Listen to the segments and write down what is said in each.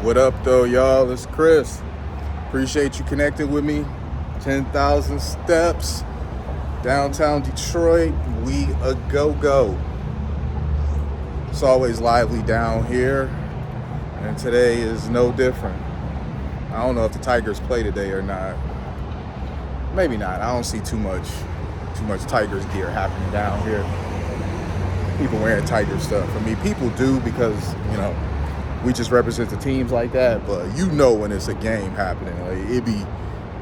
What up, though, y'all? It's Chris. Appreciate you connecting with me. 10,000 steps, downtown Detroit. We a go-go. It's always lively down here, and today is no different. I don't know if the Tigers play today or not. Maybe not. I don't see too much Tigers gear happening down here. People wearing Tiger stuff. I mean, people do because, we just represent the teams like that, but when it's a game happening, like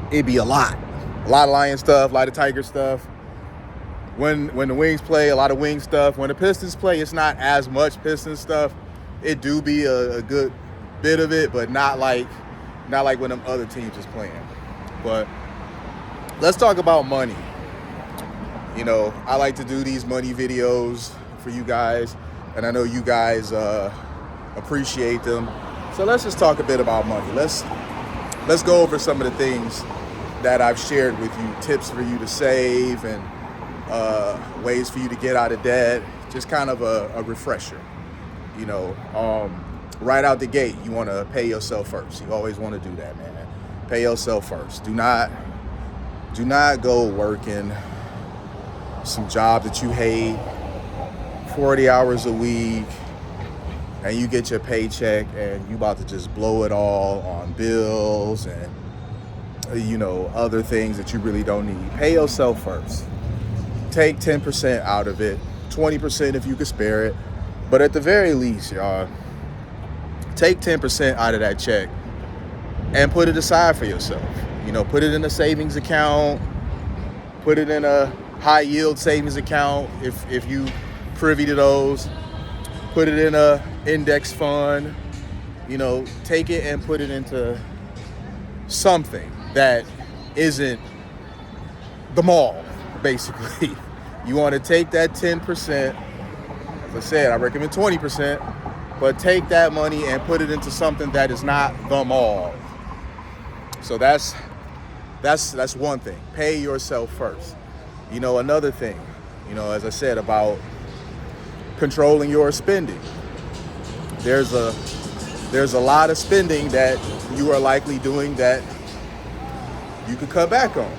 it'd be a lot of Lion stuff, a lot of Tiger stuff. When the Wings play, a lot of Wing stuff. When the Pistons play, it's not as much Piston stuff. It do be a good bit of it, but not like when them other teams is playing. But let's talk about money. I like to do these money videos for you guys, and I know you guys appreciate them. So let's just talk a bit about money. Let's go over some of the things that I've shared with you, tips for you to save and ways for you to get out of debt. Just kind of a refresher. Right out the gate, you want to pay yourself first. You always want to do that, man. Pay yourself first. Do not go working some job that you hate, 40 hours a week, and you get your paycheck and you about to just blow it all on bills and other things that you really don't need. Pay yourself first. Take 10% out of it, 20% if you could spare it, but at the very least, y'all, take 10% out of that check and put it aside for yourself. Put it in a savings account, put it in a high yield savings account if you privy to those. Put it in a index fund. Take it and put it into something that isn't the mall, basically. You want to take that 10%. As I said, I recommend 20%, but take that money and put it into something that is not the mall. So that's one thing. Pay yourself first. Another thing, as I said about controlling your spending. There's a lot of spending that you are likely doing that you could cut back on.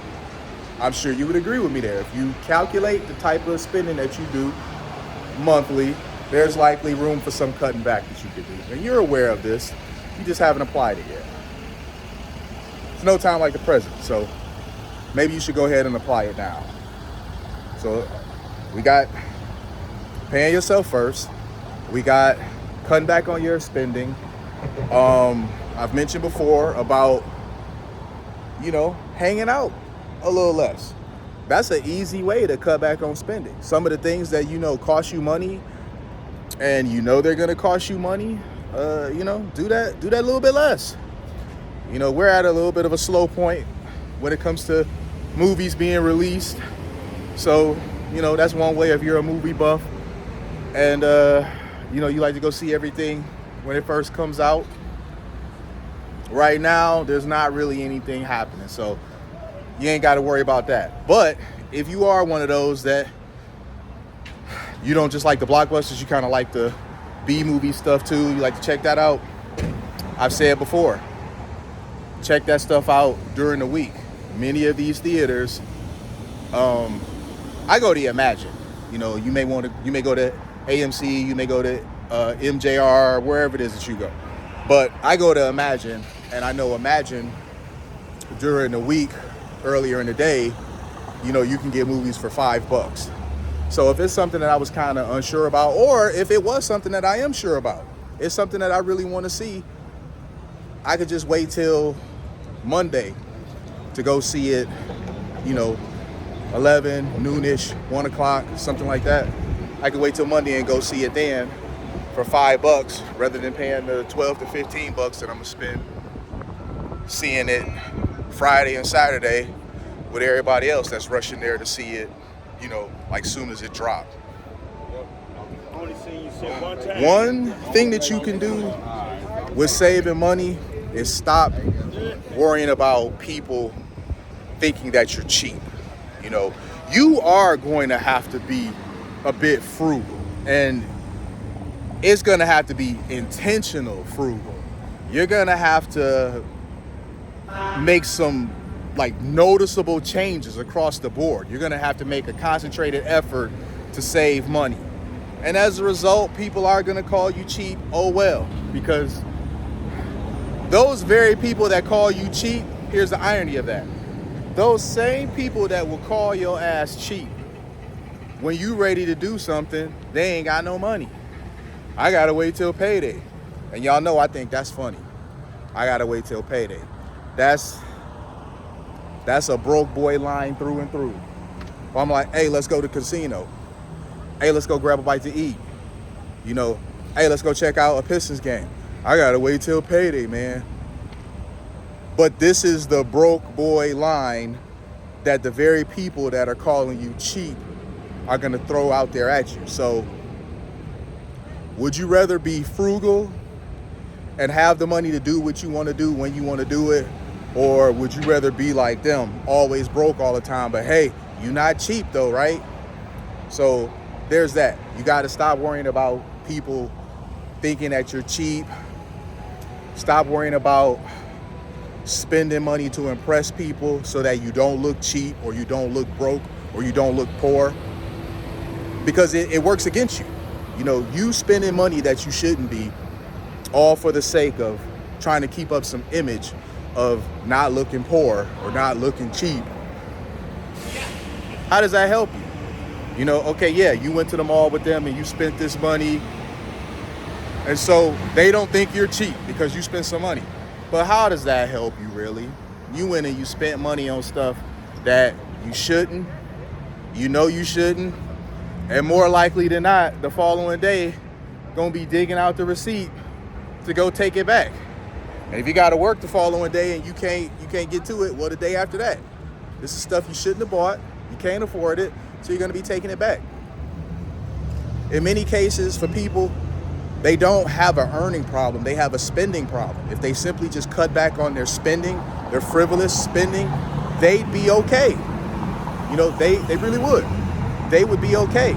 I'm sure you would agree with me there. If you calculate the type of spending that you do monthly, there's likely room for some cutting back that you could do. And you're aware of this. You just haven't applied it yet. It's no time like the present, so maybe you should go ahead and apply it now. So we got paying yourself first. We got cutting back on your spending. I've mentioned before about, hanging out a little less. That's an easy way to cut back on spending. Some of the things that cost you money and they're gonna cost you money, do that a little bit less. We're at a little bit of a slow point when it comes to movies being released. So, that's one way if you're a movie buff and, you like to go see everything when it first comes out. Right now, there's not really anything happening, so you ain't got to worry about that. But if you are one of those that you don't just like the blockbusters, you kind of like the B-movie stuff too, you like to check that out, I've said before, check that stuff out during the week. Many of these theaters, I go to Imagine. You may go to AMC, you may go to MJR, wherever it is that you go. But I go to Imagine, and I know Imagine during the week, earlier in the day, you can get movies for $5. So if it's something that I was kind of unsure about, or if it was something that I am sure about, it's something that I really want to see, I could just wait till Monday to go see it, 11, noonish, 1 o'clock, something like that. I could wait till Monday and go see it then for $5 rather than paying the $12 to $15 that I'm gonna spend seeing it Friday and Saturday with everybody else that's rushing there to see it, like soon as it dropped. One thing that you can do with saving money is stop worrying about people thinking that you're cheap. You are going to have to be a bit frugal, and it's going to have to be intentional frugal. you're gonna have to make some like noticeable changes across the board. You're gonna have to make a concentrated effort to save money. And as a result, people are gonna call you cheap, oh well, because those very people that call you cheap, here's the irony of that. Those same people that will call your ass cheap, when you ready to do something, they ain't got no money. I gotta wait till payday. And y'all know I think that's funny. I gotta wait till payday. That's a broke boy line through and through. Well, I'm like, hey, let's go to the casino. Hey, let's go grab a bite to eat. You know, hey, let's go check out a Pistons game. I gotta wait till payday, man. But this is the broke boy line that the very people that are calling you cheap are gonna throw out there at you. So would you rather be frugal and have the money to do what you want to do when you want to do it? Or would you rather be like them, always broke all the time, but hey, you're not cheap though, right? So there's that. You got to stop worrying about people thinking that you're cheap. Stop worrying about spending money to impress people so that you don't look cheap or you don't look broke or you don't look poor, because it works against you. You know, you spending money that you shouldn't be, all for the sake of trying to keep up some image of not looking poor or not looking cheap. How does that help you? You know, okay, yeah, you went to the mall with them and you spent this money, and so they don't think you're cheap because you spent some money. But how does that help you really? You went and you spent money on stuff that you shouldn't, you know you shouldn't, and more likely than not, the following day, gonna be digging out the receipt to go take it back. And if you gotta work the following day and you can't get to it, well, the day after that. This is stuff you shouldn't have bought, you can't afford it, so you're gonna be taking it back. In many cases, for people, they don't have an earning problem, they have a spending problem. If they simply just cut back on their spending, their frivolous spending, they'd be okay. You know, they really would. They would be okay.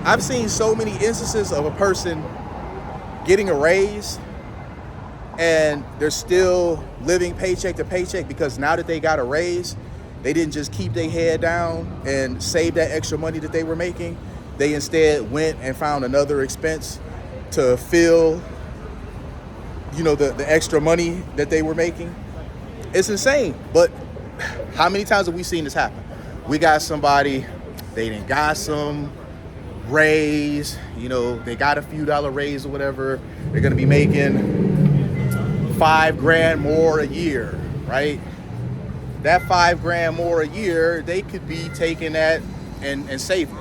I've seen so many instances of a person getting a raise and they're still living paycheck to paycheck because now that they got a raise, they didn't just keep their head down and save that extra money that they were making. They instead went and found another expense to fill, you know, the extra money that they were making. It's insane. But how many times have we seen this happen? We got somebody, they done got some raise, you know, they got a few dollar raise or whatever. They're gonna be making $5,000 more a year, right? That $5,000 more a year, they could be taking that and saving.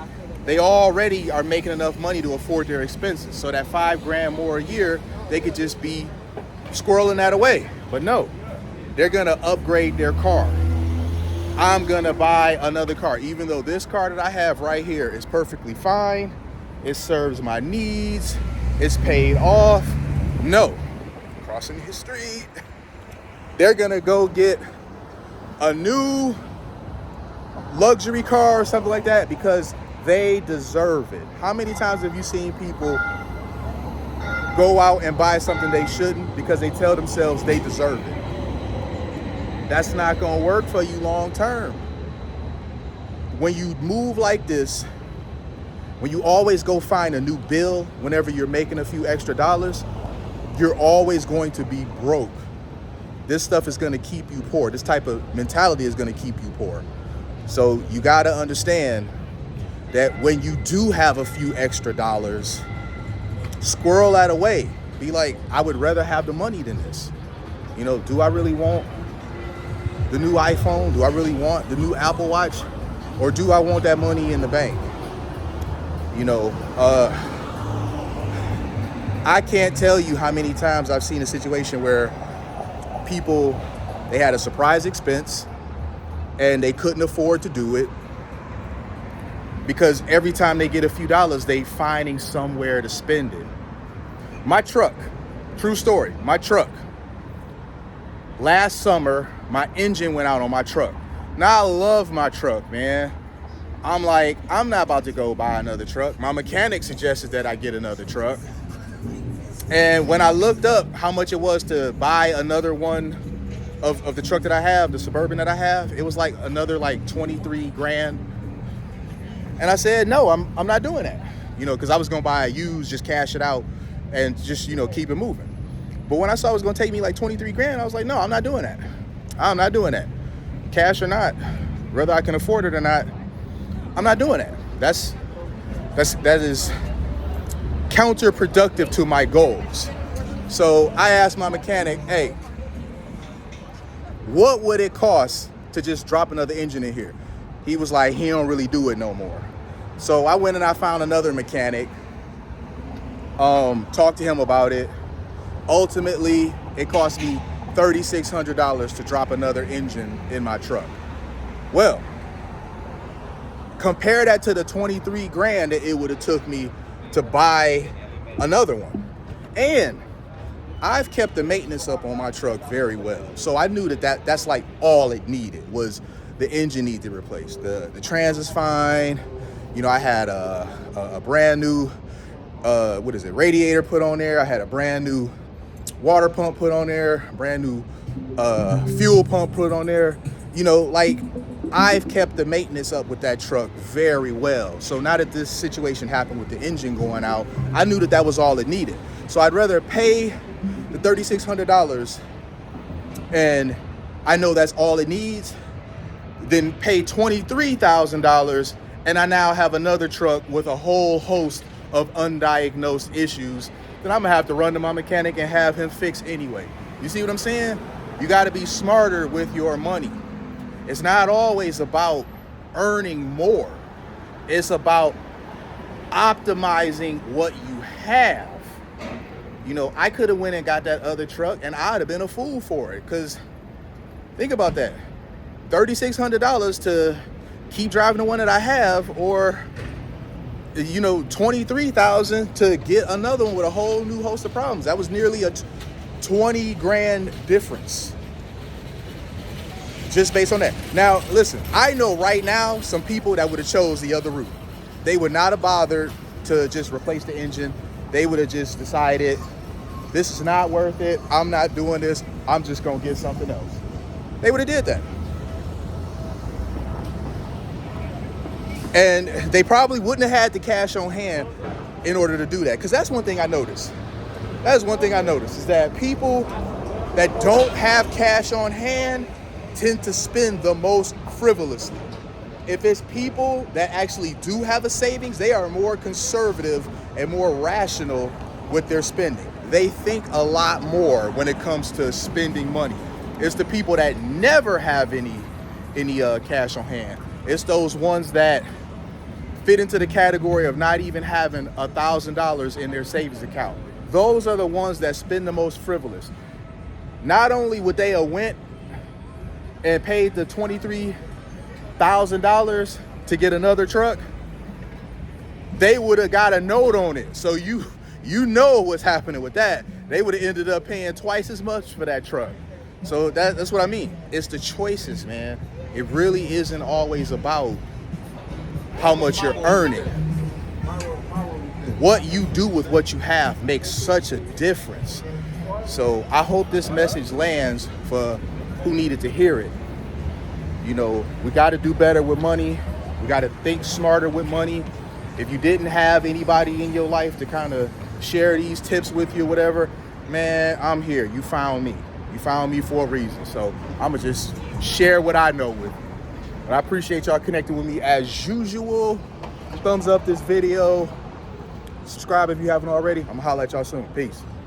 They already are making enough money to afford their expenses. So that $5,000 more a year, they could just be squirreling that away. But no, they're gonna upgrade their car. I'm gonna buy another car, even though this car that I have right here is perfectly fine. It serves my needs. It's paid off. No, crossing the street. They're gonna go get a new luxury car or something like that because they deserve it. How many times have you seen people go out and buy something they shouldn't because they tell themselves they deserve it? That's not gonna work for you long term. When you move like this, when you always go find a new bill whenever you're making a few extra dollars, you're always going to be broke. This stuff is gonna keep you poor. This type of mentality is gonna keep you poor. So you gotta understand that when you do have a few extra dollars, squirrel that away. Be like, I would rather have the money than this. You know, do I really want the new iPhone? Do I really want the new Apple Watch? Or do I want that money in the bank? You know, I can't tell you how many times I've seen a situation where people, they had a surprise expense and they couldn't afford to do it because every time they get a few dollars, they finding somewhere to spend it. My truck, true story, my truck. Last summer, my engine went out on my truck. Now I love my truck, man. I'm like, I'm not about to go buy another truck. My mechanic suggested that I get another truck. And when I looked up how much it was to buy another one of the truck that I have, the Suburban that I have, it was like another like 23 grand. And I said, no, I'm not doing that. You know, because I was going to buy a used, just cash it out and just, you know, keep it moving. But when I saw it was going to take me like 23 grand, I was like, no, I'm not doing that. I'm not doing that. Cash or not, whether I can afford it or not, I'm not doing that. That is counterproductive to my goals. So I asked my mechanic, hey, what would it cost to just drop another engine in here? He was like, he don't really do it no more. So I went and I found another mechanic, talked to him about it. Ultimately, it cost me $3,600 to drop another engine in my truck. Well, compare that to the 23 grand that it would have took me to buy another one. And I've kept the maintenance up on my truck very well. So I knew that's like all it needed was the engine needed replaced. The trans is fine. You know, I had a brand new, radiator put on there. I had a brand new water pump put on there, brand new fuel pump put on there. You know, like I've kept the maintenance up with that truck very well. So now that this situation happened with the engine going out, I knew that was all it needed. So I'd rather pay the $3,600 and I know that's all it needs than pay $23,000 and I now have another truck with a whole host of undiagnosed issues that I'm gonna have to run to my mechanic and have him fix anyway. You see what I'm saying? You gotta be smarter with your money. It's not always about earning more. It's about optimizing what you have. You know, I could have went and got that other truck and I'd have been a fool for it. Because think about that. $3,600 to keep driving the one that I have, or you know, $23,000 to get another one with a whole new host of problems. That was nearly a 20 grand difference just based on that. Now, listen, I know right now some people that would have chose the other route. They would not have bothered to just replace the engine. They would have just decided, this is not worth it. I'm not doing this. I'm just going to get something else. They would have did that. And they probably wouldn't have had the cash on hand in order to do that. Because that's one thing I noticed. That is one thing I noticed, is that people that don't have cash on hand tend to spend the most frivolously. If it's people that actually do have a savings, they are more conservative and more rational with their spending. They think a lot more when it comes to spending money. It's the people that never have any cash on hand. It's those ones that fit into the category of not even having $1,000 in their savings account. Those are the ones that spend the most frivolous. Not only would they have went and paid the $23,000 to get another truck, they would have got a note on it. So you know what's happening with that. They would have ended up paying twice as much for that truck. So that's what I mean. It's the choices, man. It really isn't always about how much you're earning. What you do with what you have makes such a difference. So I hope this message lands for who needed to hear it. You know, we got to do better with money. We got to think smarter with money. If you didn't have anybody in your life to kind of share these tips with you, whatever, man, I'm here. You found me. You found me for a reason. So I'm going to just share what I know with you. But I appreciate y'all connecting with me as usual. Thumbs up this video. Subscribe if you haven't already. I'm going to holler at y'all soon. Peace.